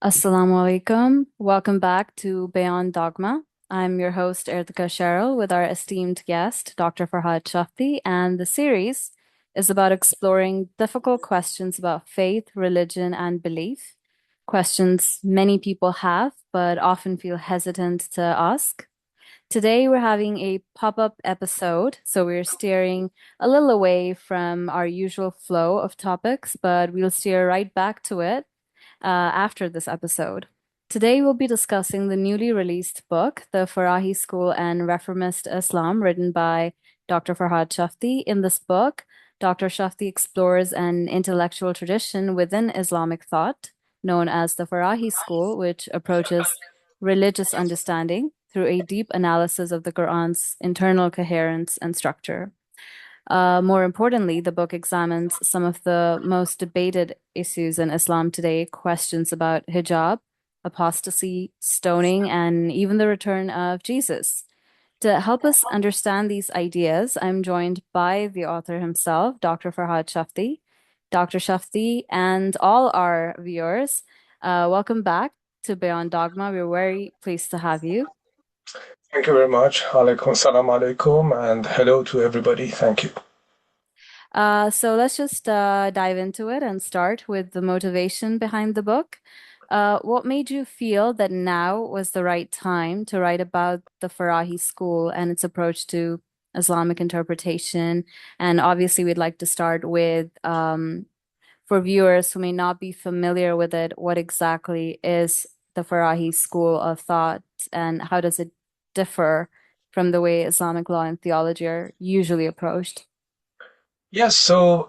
Assalamu alaikum. Welcome back to Beyond Dogma. I'm your host, Irtiqa Sheral, with our esteemed guest, Dr. Farhad Shafti, and the series is about exploring difficult questions about faith, religion, and belief. Questions many people have, but often feel hesitant to ask. Today, we're having a pop-up episode, so we're steering a little away from our usual flow of topics, but we'll steer right back to it after this episode. Today, we'll be discussing the newly released book, The Farahi School and Reformist Islam, written by Dr. Farhad Shafti. In this book, Dr. Shafti explores an intellectual tradition within Islamic thought known as the Farahi School, which approaches religious understanding through a deep analysis of the Quran's internal coherence and structure. More importantly, the book examines some of the most debated issues in Islam today, questions about hijab, apostasy, stoning, and even the return of Jesus. To help us understand these ideas, I'm joined by the author himself, Dr. Farhad Shafti. Dr. Shafti and all our viewers, welcome back to Beyond Dogma. We're very pleased to have you. Thank you very much. Alaikum salam alaikum and hello to everybody. Thank you. So let's just dive into it and start with the motivation behind the book. What made you feel that now was the right time to write about the Farahi school and its approach to Islamic interpretation? And obviously, we'd like to start with, for viewers who may not be familiar with it, what exactly is the Farahi school of thought and how does it differ from the way Islamic law and theology are usually approached? Yes, so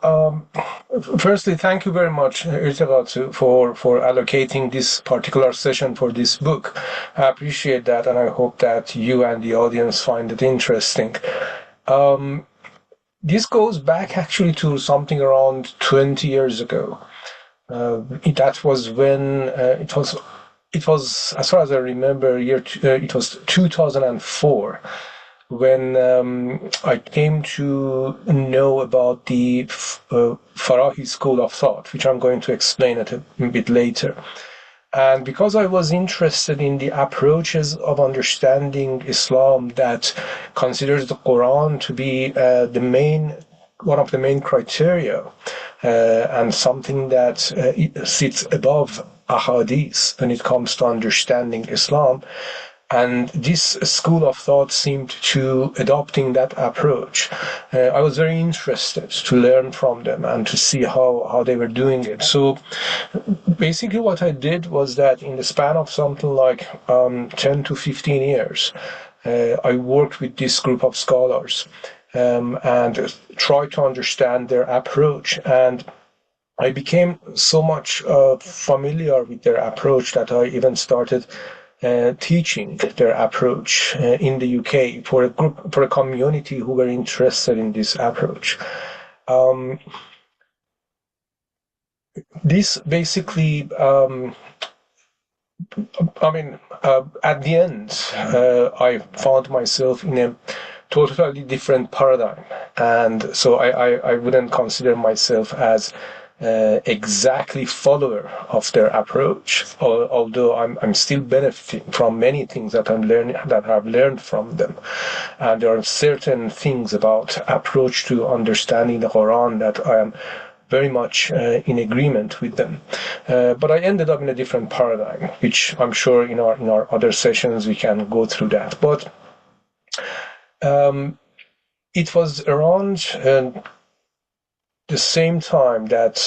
firstly, thank you very much, Irtiqa, for allocating this particular session for this book. I appreciate that, and I hope that you and the audience find it interesting. This goes back actually to something around 20 years ago. That was when it was, as far as I remember, it was 2004 when I came to know about the Farahi School of Thought, which I'm going to explain a bit later. And because I was interested in the approaches of understanding Islam that considers the Quran to be one of the main criteria and something that sits above ahadith when it comes to understanding Islam. And this school of thought seemed to adopting that approach. I was very interested to learn from them and to see how they were doing it. So basically what I did was that in the span of something like 10 to 15 years, I worked with this group of scholars and tried to understand their approach. And I became so much familiar with their approach that I even started teaching their approach in the UK for a community who were interested in this approach. This basically, at the end, I found myself in a totally different paradigm, and so I wouldn't consider myself as exactly follower of their approach, although I'm still benefiting from many things that I've learned from them. And there are certain things about approach to understanding the Quran that I am very much in agreement with them. But I ended up in a different paradigm, which I'm sure in our other sessions we can go through that. But it was around the same time that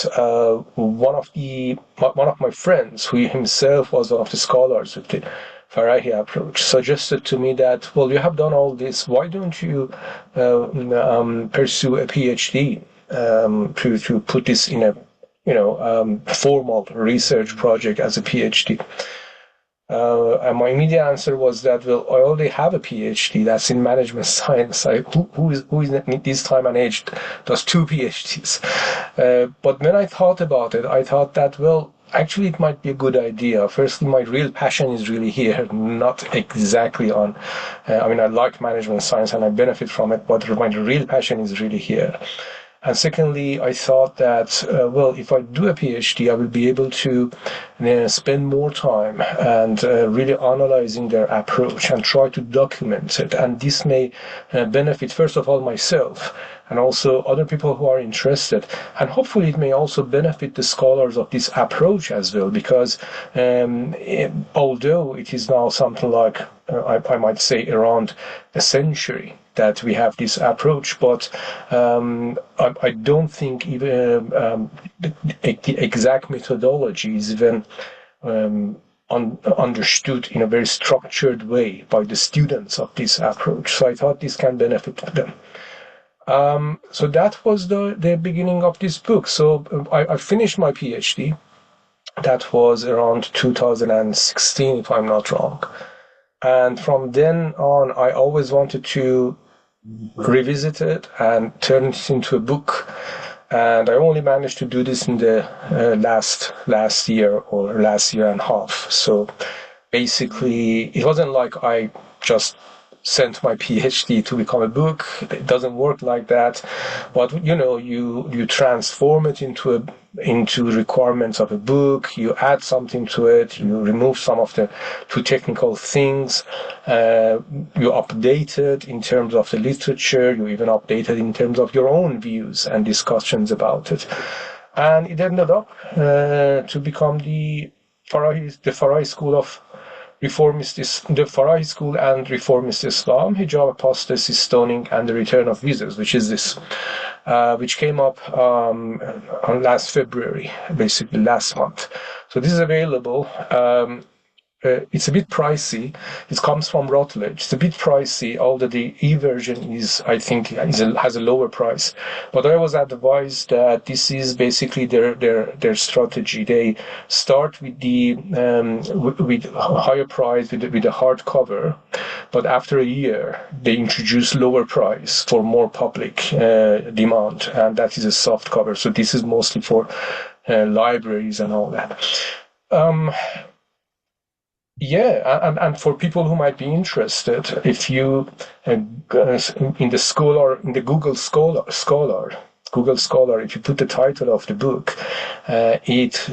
one of my friends, who himself was one of the scholars of the Farahi approach, suggested to me that, well, you have done all this, why don't you pursue a PhD to put this in a formal research project as a PhD? And my immediate answer was that, well, I already have a PhD that's in management science. Who is in this time and age does two PhDs? But when I thought about it, I thought that, well, actually it might be a good idea. Firstly, my real passion is really here, not exactly on, I like management science and I benefit from it, but my real passion is really here. And secondly, I thought that, well, if I do a PhD, I will be able to spend more time and really analyzing their approach and try to document it. And this may benefit, first of all, myself and also other people who are interested. And hopefully it may also benefit the scholars of this approach as well, because although it is now something like, I might say, around a century that we have this approach, but I don't think even the exact methodology is even understood in a very structured way by the students of this approach. So I thought this can benefit them. So that was the beginning of this book. So I finished my PhD. That was around 2016, if I'm not wrong. And from then on, I always wanted to revisit it and turn it into a book. And I only managed to do this in the last year or last year and a half. So basically, it wasn't like I just sent my PhD to become a book. It doesn't work like that. But you transform it into requirements of a book. You add something to it. You remove some of the too technical things. You update it in terms of the literature. You even update it in terms of your own views and discussions about it. And it ended up to become the Farahi School of the Farahi School and Reformist Islam, Hijab, Apostasy, Stoning, and the Return of Visas, which is this, which came up on last February, basically last month. So this is available. It's a bit pricey. It comes from Routledge. It's a bit pricey, although the e-version has a lower price. But I was advised that this is basically their strategy. They start with the with higher price with the hardcover, but after a year they introduce lower price for more public demand, and that is a soft cover. So this is mostly for libraries and all that. Yeah, and for people who might be interested, if you in the Google Scholar, if you put the title of the book, it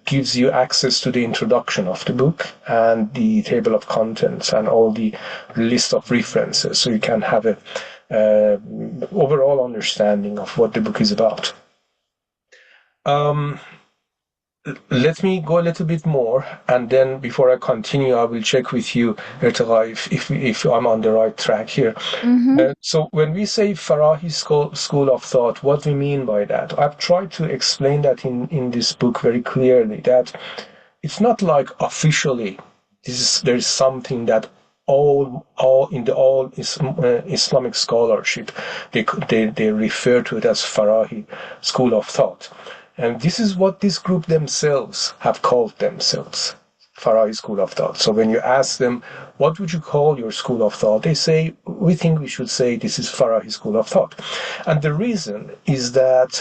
gives you access to the introduction of the book and the table of contents and all the list of references, so you can have a overall understanding of what the book is about. Let me go a little bit more, and then before I continue, I will check with you, Irtiqa, if I'm on the right track here. Mm-hmm. So when we say Farahi school of thought, what do we mean by that? I've tried to explain that in this book very clearly, that it's not like officially there's something that all Islamic scholarship they refer to it as Farahi school of thought. And this is what this group themselves have called themselves, Farahi School of Thought. So when you ask them, what would you call your school of thought? They say, we think we should say this is Farahi School of Thought. And the reason is that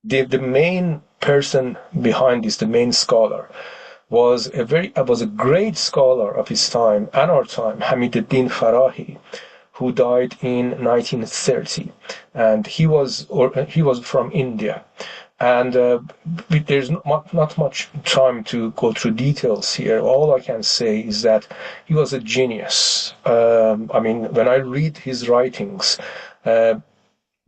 the main person behind this, the main scholar, was a great scholar of his time and our time, Hamiduddin Farahi, who died in 1930, and he was from India. And there's not much time to go through details here. All I can say is that he was a genius. I mean, when I read his writings,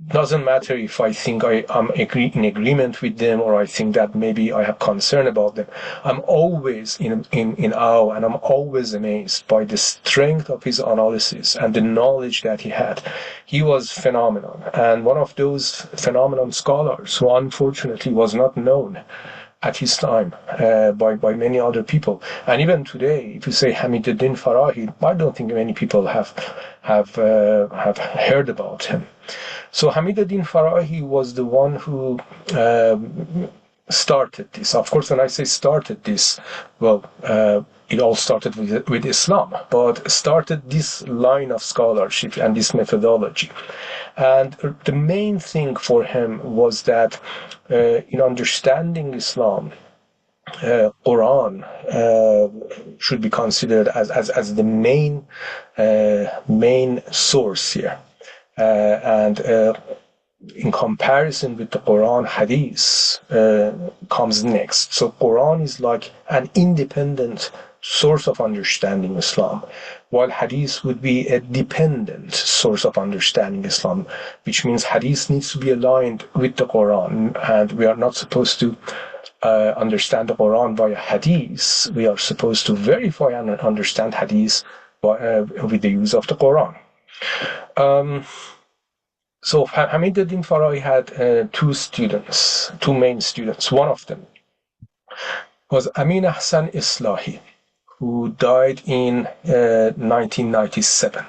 doesn't matter if I think I'm in agreement with them or I think that maybe I have concern about them. I'm always in awe, and I'm always amazed by the strength of his analysis and the knowledge that he had. He was phenomenal, and one of those phenomenal scholars who unfortunately was not known at his time by many other people. And even today, if you say Hamiduddin Farahi, I don't think many people have heard about him. So Hamiduddin Farahi was the one who started this. Of course, when I say started this, well, it all started with Islam, but started this line of scholarship and this methodology. And the main thing for him was that in understanding Islam, Quran should be considered as the main source here. and in comparison with the Quran, Hadith comes next. So Quran is like an independent source of understanding Islam, while Hadith would be a dependent source of understanding Islam, which means Hadith needs to be aligned with the Quran, and we are not supposed to understand the Quran via Hadith. We are supposed to verify and understand Hadith with the use of the Quran. So Hamiduddin Farahi had two main students. One of them was Amin Ahsan Islahi, who died in 1997,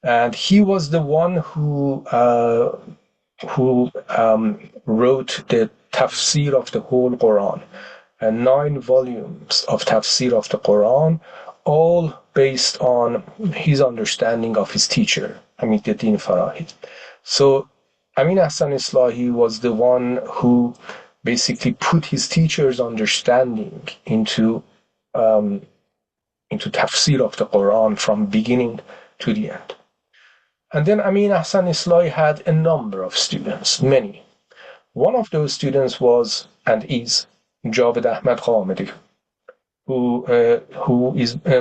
and he was the one who wrote the tafsir of the whole Quran, 9 volumes of tafsir of the Quran, all based on his understanding of his teacher, Hamiduddin Farahi. So Amin Ahsan Islahi was the one who basically put his teacher's understanding into tafsir of the Quran from beginning to the end. And then Amin Ahsan Islahi had a number of students, many. One of those students was and is Javed Ahmad Ghamidi, who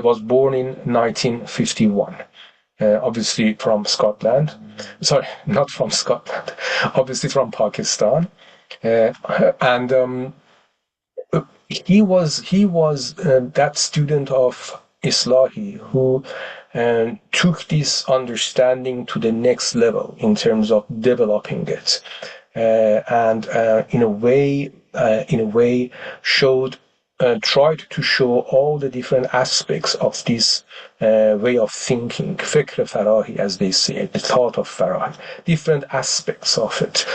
was born in 1951. Obviously from Scotland. Sorry, not from Scotland. Obviously from Pakistan. And he was that student of Islahi who took this understanding to the next level in terms of developing it, and in a way tried to show all the different aspects of this way of thinking, fikr Farahi, as they say, the thought of Farahi, different aspects of it.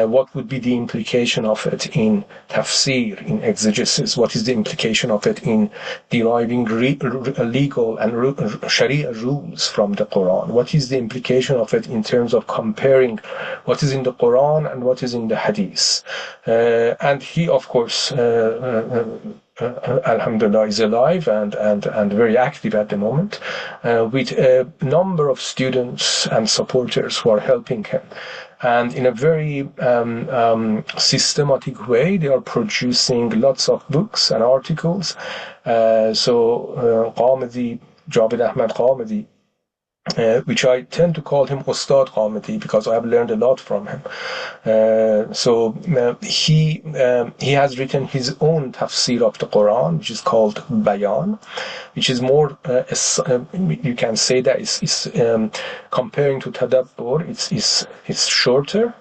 What would be the implication of it in tafsir, in exegesis? What is the implication of it in deriving legal and Sharia rules from the Quran? What is the implication of it in terms of comparing what is in the Quran and what is in the Hadith? And he, of course, Alhamdulillah, is alive and very active at the moment, with a number of students and supporters who are helping him. And in a very systematic way, they are producing lots of books and articles. So Ghamidi, Javed Ahmad Ghamidi, which I tend to call him Ustad Ghamidi because I have learned a lot from him. He has written his own tafsir of the Quran, which is called Bayan, which is more, you can say that it's comparing to Tadabbur, it's shorter,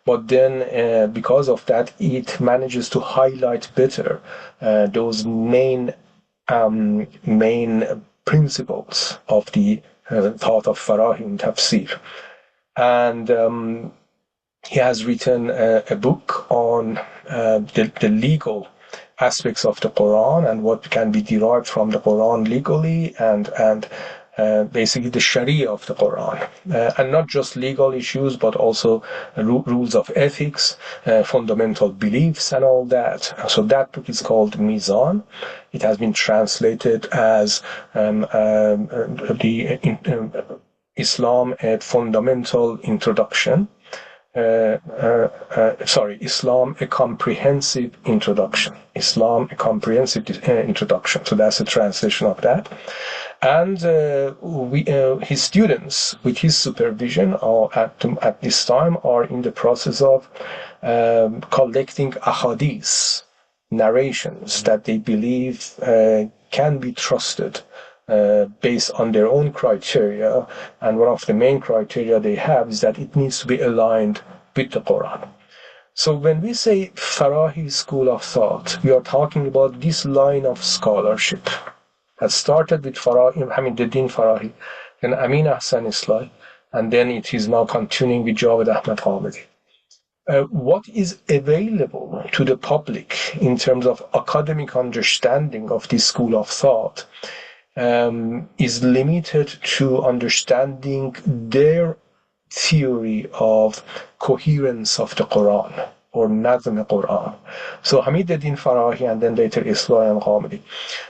but then because of that, it manages to highlight better those main principles of the thought of Farahi in tafsir. And he has written a book on the legal aspects of the Quran and what can be derived from the Quran legally, and basically the Sharia of the Quran, and not just legal issues, but also rules of ethics, fundamental beliefs, and all that. So that book is called Mizan. It has been translated as Islam, a fundamental introduction. Islam, a comprehensive introduction. Islam, a comprehensive introduction. So that's a translation of that. And his students, with his supervision, at this time, are in the process of collecting ahadith, narrations that they believe can be trusted based on their own criteria. And one of the main criteria they have is that it needs to be aligned with the Quran. So when we say Farahi School of Thought, we are talking about this line of scholarship that started with Hamiduddin Farahi, then Amin Ahsan Islahi, and then it is now continuing with Javed Ahmad Ghamidi. What is available to the public in terms of academic understanding of this school of thought is limited to understanding their theory of coherence of the Quran, or Nazm Quran. So Hamiduddin Farahi and then later Islahi and Ghamidi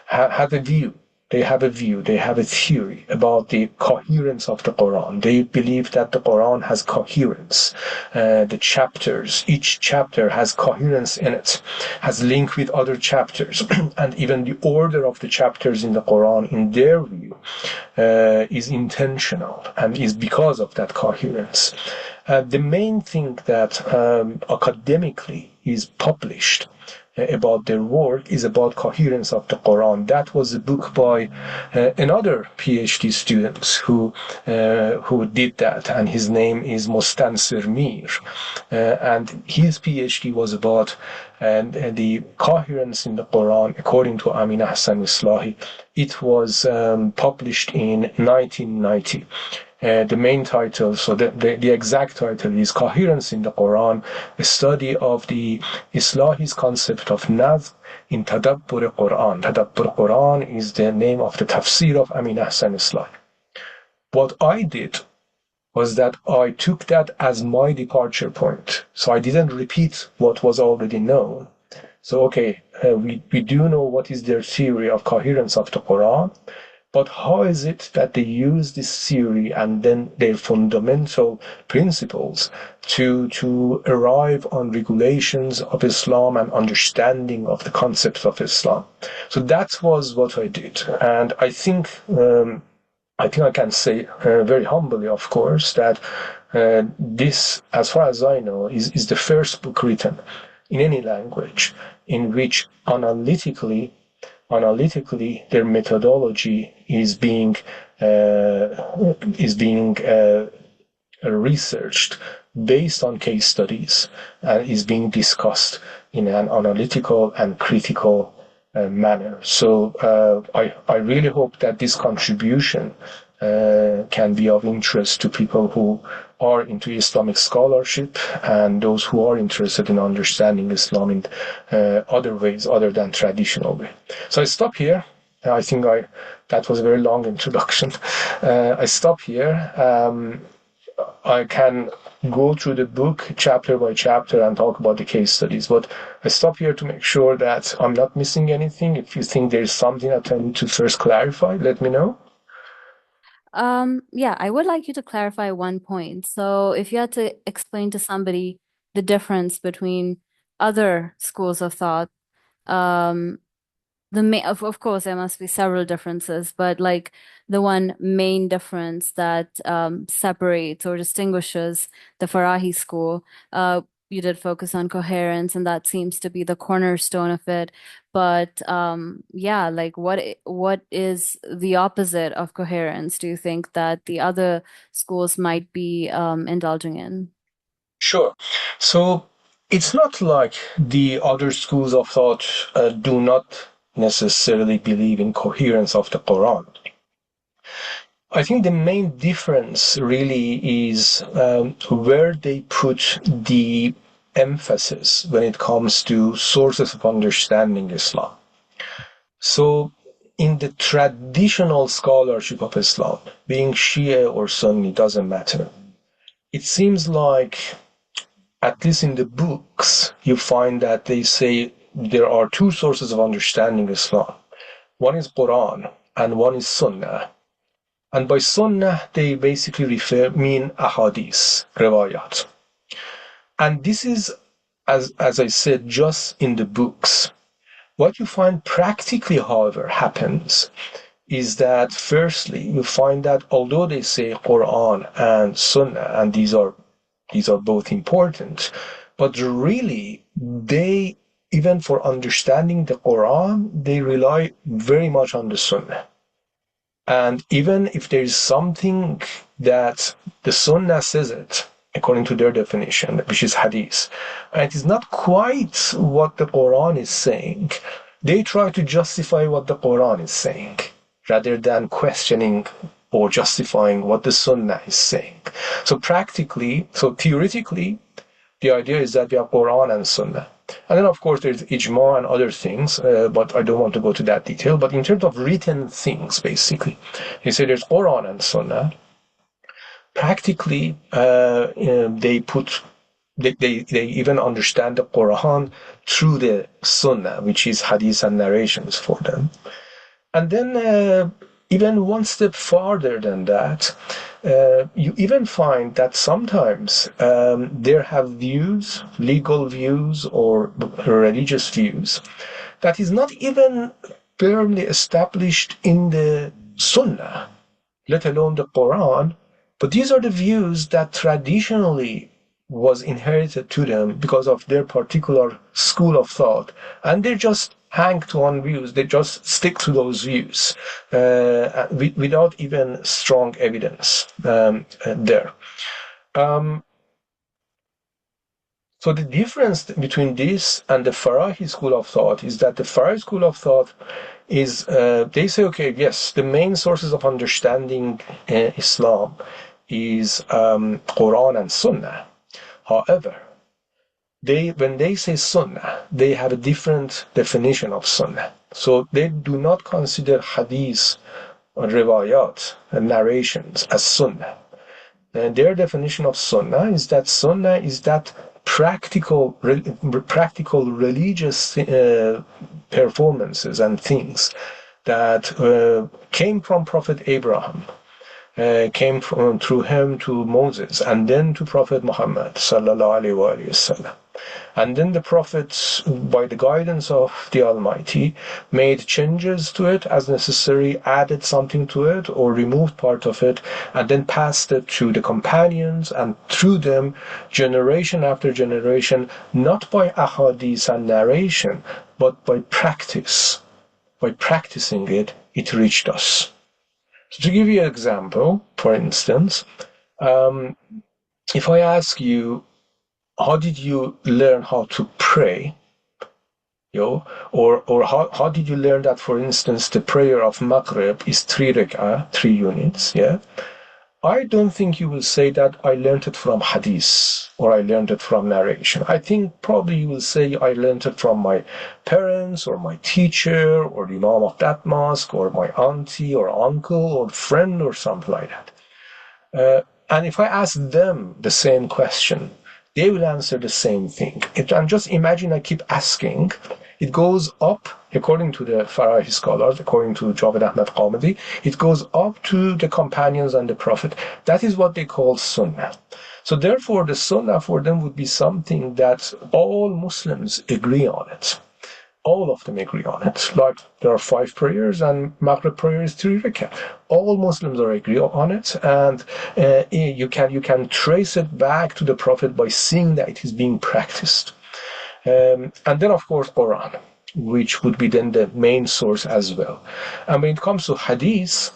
had a view they have a view, they have a theory about the coherence of the Quran. They believe that the Quran has coherence. The chapters, each chapter has coherence in it, has link with other chapters, and even the order of the chapters in the Quran, in their view, is intentional and is because of that coherence. The main thing that academically is published about their work is about coherence of the Quran. That was a book by another PhD student who did that, and his name is Mustansir Mir, and his PhD was about the coherence in the Quran according to Amin, Ahsan, Islahi. It was published in 1990. The main title, so the exact title is Coherence in the Quran, a study of the Islahi's concept of Nazm in Tadabbur Quran. Tadabbur Quran is the name of the tafsir of Amin Ahsan Islahi. What I did was that I took that as my departure point. So I didn't repeat what was already known. So, okay, we do know what is their theory of coherence of the Quran. But how is it that they use this theory and then their fundamental principles to arrive on regulations of Islam and understanding of the concepts of Islam? So that was what I did. And I think I can say very humbly, of course, that this, as far as I know, is the first book written in any language in which analytically their methodology is being researched based on case studies and is being discussed in an analytical and critical manner. So I really hope that this contribution can be of interest to people who are into Islamic scholarship and those who are interested in understanding Islam in other ways other than traditional way. So I stop here. I think that was a very long introduction. I stop here. I can go through the book chapter by chapter and talk about the case studies, but I stop here to make sure that I'm not missing anything. If you think there's something that I need to first clarify, let me know. Yeah, I would like you to clarify one point. So if you had to explain to somebody the difference between other schools of thought, um, of course there must be several differences, but like the one main difference that separates or distinguishes the Farahi school, you did focus on coherence, and that seems to be the cornerstone of it. But yeah, like what is the opposite of coherence, do you think that the other schools might be indulging in? Sure. So it's not like the other schools of thought do not necessarily believe in coherence of the Quran. I think the main difference really is where they put the emphasis when it comes to sources of understanding Islam. So in the traditional scholarship of Islam, being Shia or Sunni doesn't matter. It seems like, at least in the books, you find that they say there are two sources of understanding Islam. One is Quran and one is Sunnah. And by Sunnah, they basically mean ahadith, riwayat. And this is, as I said, just in the books. What you find practically, however, happens is that firstly, you find that although they say Quran and Sunnah, and these are both important, but really they, even for understanding the Quran, they rely very much on the Sunnah. And even if there is something that the Sunnah says it, according to their definition, which is hadith, and it is not quite what the Quran is saying, they try to justify what the Quran is saying, rather than questioning or justifying what the Sunnah is saying. So theoretically, the idea is that we have Quran and Sunnah. And then, of course, there's ijma and other things, but I don't want to go to that detail. But in terms of written things, basically, you say there's Quran and Sunnah. Practically, they even understand the Quran through the Sunnah, which is hadith and narrations for them. And then even one step farther than that, you even find that sometimes there have views, legal views or religious views, that is not even firmly established in the Sunnah, let alone the Quran. But these are the views that traditionally was inherited to them because of their particular school of thought, and they just hang to on views. They just stick to those views without even strong evidence there. Um, so the difference between this and the Farahi school of thought is that the Farahi school of thought is they say, okay, yes, the main sources of understanding Islam is Quran and Sunnah. However, when they say Sunnah, they have a different definition of Sunnah. So they do not consider hadith or riwayat and narrations as Sunnah. And their definition of Sunnah is that practical religious performances and things that came from Prophet Abraham, came through him to Moses, and then to Prophet Muhammad sallallahu alaihi wasallam. And then the prophets, by the guidance of the Almighty, made changes to it as necessary, added something to it, or removed part of it, and then passed it to the companions, and through them, generation after generation, not by ahadith and narration, but by practice. By practicing it, it reached us. So to give you an example, for instance, if I ask you, how did you learn how to pray? Or how did you learn that, for instance, the prayer of Maghrib is 3 rak'ah, 3 units, yeah? I don't think you will say that I learned it from hadith or I learned it from narration. I think probably you will say I learned it from my parents or my teacher or the Imam of that mosque or my auntie or uncle or friend or something like that. And if I ask them the same question, they will answer the same thing. And just imagine I keep asking. It goes up, according to the Farahi scholars, according to Javed Ahmad Qamadi, it goes up to the companions and the Prophet. That is what they call Sunnah. So therefore, the Sunnah for them would be something that all Muslims agree on it. All of them agree on it. Like there are 5 prayers and Maghrib prayer is 3 rak'ah. All Muslims are agree on it, and you can trace it back to the Prophet by seeing that it is being practiced. And then of course Quran, which would be then the main source as well. And when it comes to hadith,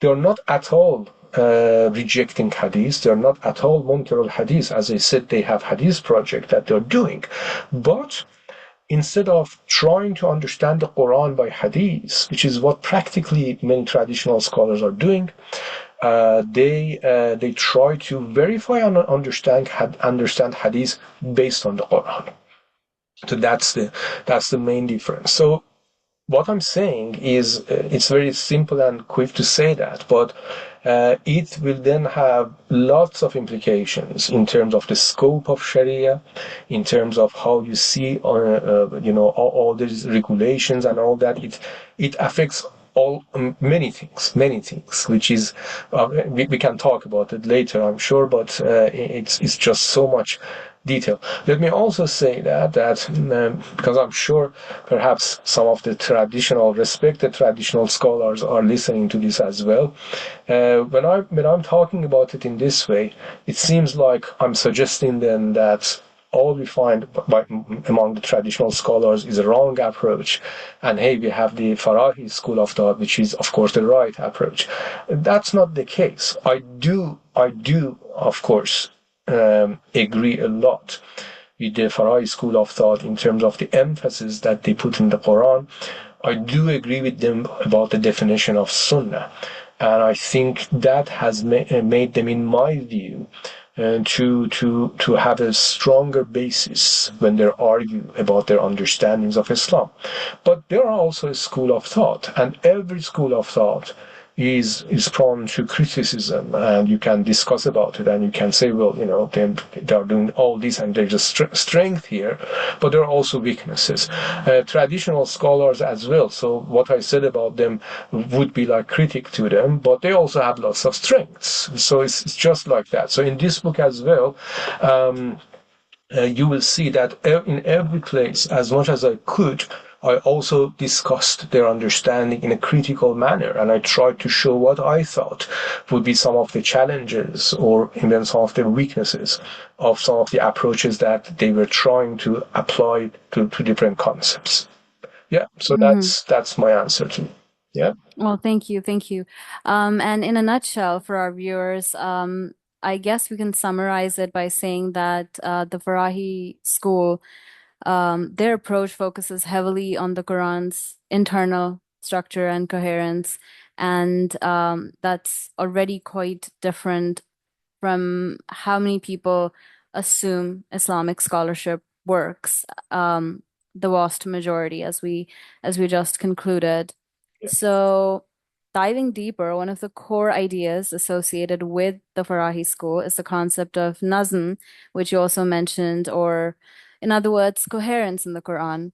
they are not at all rejecting hadith. They are not at all munkar al-hadith. As I said, they have hadith project that they're doing, but instead of trying to understand the Quran by hadith, which is what practically many traditional scholars are doing, they try to verify and understand hadith based on the Quran. So that's the main difference. So what I'm saying is it's very simple and quick to say that, but it will then have lots of implications in terms of the scope of Sharia, in terms of how you see, all these regulations and all that. It affects all many things, which is we can talk about it later, I'm sure, but it's just so much detail. Let me also say that because I'm sure perhaps some of the respected traditional scholars are listening to this as well. When I'm talking about it in this way, it seems like I'm suggesting then that all we find among the traditional scholars is a wrong approach, and hey, we have the Farahi school of thought, which is of course the right approach. That's not the case. I do of course agree a lot with the Farahi school of thought in terms of the emphasis that they put in the Quran. I do agree with them about the definition of Sunnah, and I think that has made them, in my view, to have a stronger basis when they argue about their understandings of Islam. But there are also a school of thought, and every school of thought is prone to criticism, and you can discuss about it, and you can say, well, they are doing all this, and there's a strength here, but there are also weaknesses. Traditional scholars as well. So what I said about them would be like critic to them, but they also have lots of strengths. So it's just like that. So in this book as well. You will see that in every place, as much as I could, I also discussed their understanding in a critical manner, and I tried to show what I thought would be some of the challenges or even some of the weaknesses of some of the approaches that they were trying to apply to different concepts. Yeah, so Hmm. that's my answer to. Yeah. Well, thank you, thank you. And in a nutshell, for our viewers, I guess we can summarize it by saying that the Farahi School, their approach focuses heavily on the Quran's internal structure and coherence, and that's already quite different from how many people assume Islamic scholarship works. The vast majority, as we just concluded. So, diving deeper, one of the core ideas associated with the Farahi school is the concept of Nazm, which you also mentioned, or in other words, coherence in the Quran.